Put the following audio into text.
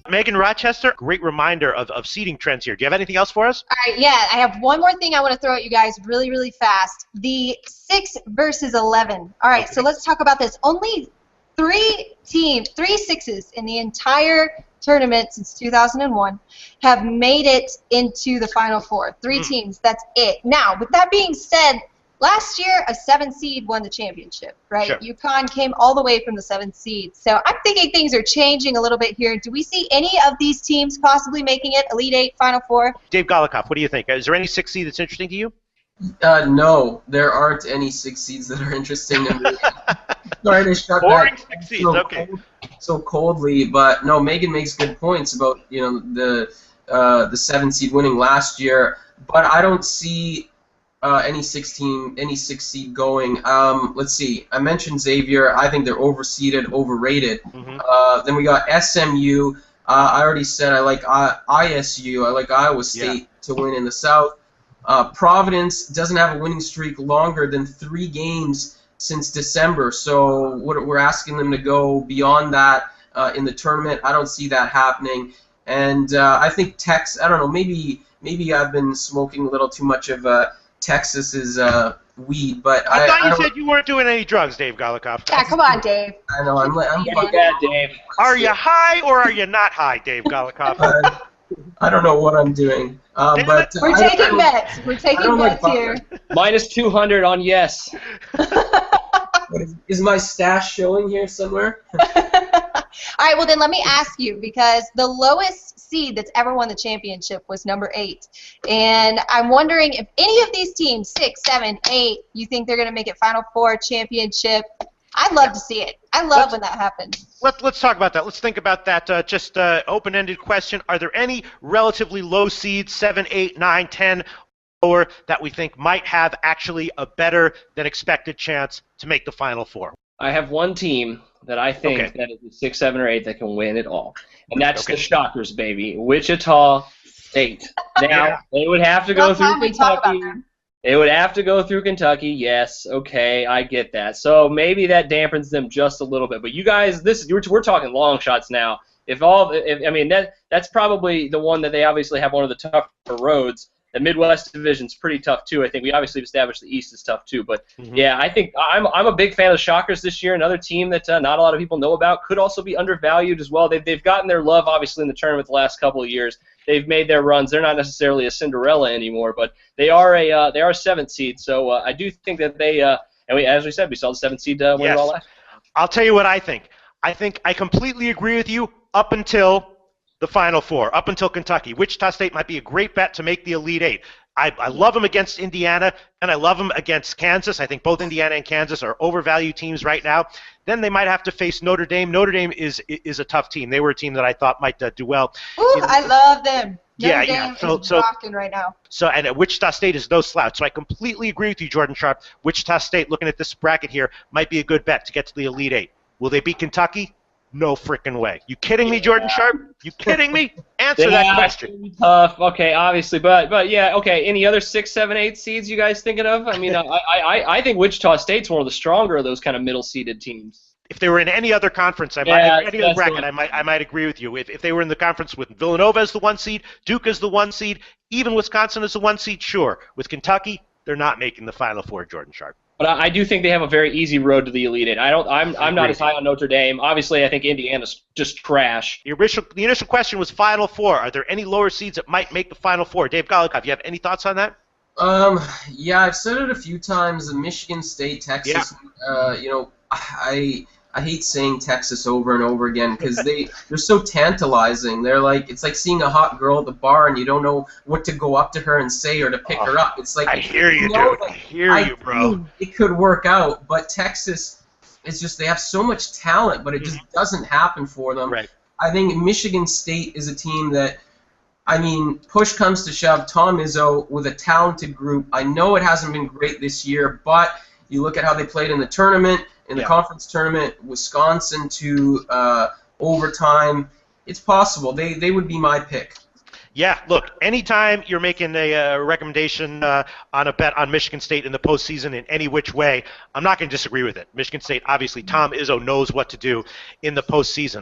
Megan Rochester, great reminder of seeding trends here. Do you have anything else for us? All right, yeah, I have one more thing I want to throw at you guys really, really fast. The 6 versus 11. All right, so let's talk about this. Only 3 sixes in the entire tournament since 2001 have made it into the Final Four. 3 teams, that's it. Now, with that being said, last year, a 7 seed won the championship, right? Sure. UConn came all the way from the 7th seed. So I'm thinking things are changing a little bit here. Do we see any of these teams possibly making it Elite 8, Final Four? Dave Golokhov, what do you think? Is there any 6 seed that's interesting to you? No, there aren't any 6 seeds that are interesting to me. Sorry to shut Boring that 6 seeds, okay. So coldly, but no, Megan makes good points about the 7 seed winning last year, but I don't see any 6 seed going. Let's see. I mentioned Xavier. I think they're overseeded, overrated. Then we got SMU. I already said I like ISU. I like Iowa State to win in the South. Providence doesn't have a winning streak longer than 3 games since December, so we're asking them to go beyond that in the tournament. I don't see that happening, and I think Texas. I don't know. Maybe I've been smoking a little too much of Texas's weed, but I thought you said you weren't doing any drugs, Dave Golokhov. Yeah, come on, Dave. I know. I'm bad, Dave. Are you high or are you not high, Dave Golokhov? I don't know what I'm doing, but we're taking bets. We're taking bets here. Minus 200 on yes. Is my stash showing here somewhere? All right, well then let me ask you, because the lowest seed that's ever won the championship was number 8. And I'm wondering if any of these teams, 6, 7, 8, you think they're going to make it Final Four championship. I'd love to see it. I love when that happens. Let's talk about that. Let's think about that. Just open-ended question. Are there any relatively low seeds, 7, 8, 9, 10, lower, that we think might have actually a better than expected chance to make the Final Four? I have one team that I think that is 6, 7, or 8 that can win it all, and that's the Shockers, baby, Wichita State. Now they would have to go through Kentucky. They would have to go through Kentucky. Yes, okay, I get that. So maybe that dampens them just a little bit. But you guys, we're talking long shots now. I mean that's probably the one that they obviously have one of the tougher roads. The Midwest Division's pretty tough too. I think we obviously established the East is tough too. But yeah, I think I'm a big fan of the Shockers this year. Another team that not a lot of people know about, could also be undervalued as well. They've gotten their love obviously in the tournament the last couple of years. They've made their runs. They're not necessarily a Cinderella anymore, but they are a 7th seed. So I do think that they as we said, we saw the 7th seed win it all last. I'll tell you what I think. I think I completely agree with you up until the Final Four, up until Kentucky. Wichita State might be a great bet to make the Elite 8. I love them against Indiana, and I love them against Kansas. I think both Indiana and Kansas are overvalued teams right now. Then they might have to face Notre Dame. Notre Dame is a tough team. They were a team that I thought might do well. Ooh, I love them. Notre Dame yeah. is rocking right now. And Wichita State is no slouch. So I completely agree with you, Jordan Sharp. Wichita State, looking at this bracket here, might be a good bet to get to the Elite 8. Will they beat Kentucky? No freaking way. You kidding me, Jordan Sharp? You kidding me? Answer that question. Tough. Okay, obviously, but yeah, okay. Any other 6, 7, 8 seeds you guys thinking of? I mean, I think Wichita State's one of the stronger of those kind of middle-seeded teams. If they were in any other conference, I might agree with you. If they were in the conference with Villanova as the 1 seed, Duke as the 1 seed, even Wisconsin as the 1 seed, sure. With Kentucky, they're not making the Final Four, Jordan Sharp. But I do think they have a very easy road to the Elite 8. I'm not as high on Notre Dame. Obviously, I think Indiana's just trash. The initial question was Final Four. Are there any lower seeds that might make the Final Four? Dave Golokhov, you have any thoughts on that? Yeah, I've said it a few times. Michigan State, Texas. Yeah. I hate saying Texas over and over again because they're so tantalizing. It's like seeing a hot girl at the bar and you don't know what to go up to her and say or to pick her up. It's like I hear you, dude. I hear you, bro. It could work out, but Texas, it's just they have so much talent, but it just doesn't happen for them. Right. I think Michigan State is a team that, I mean, push comes to shove, Tom Izzo with a talented group. I know it hasn't been great this year, but you look at how they played in the tournament. In the conference tournament, Wisconsin to overtime, it's possible. They would be my pick. Yeah, look, anytime you're making a recommendation on a bet on Michigan State in the postseason in any which way, I'm not going to disagree with it. Michigan State, obviously, Tom Izzo knows what to do in the postseason.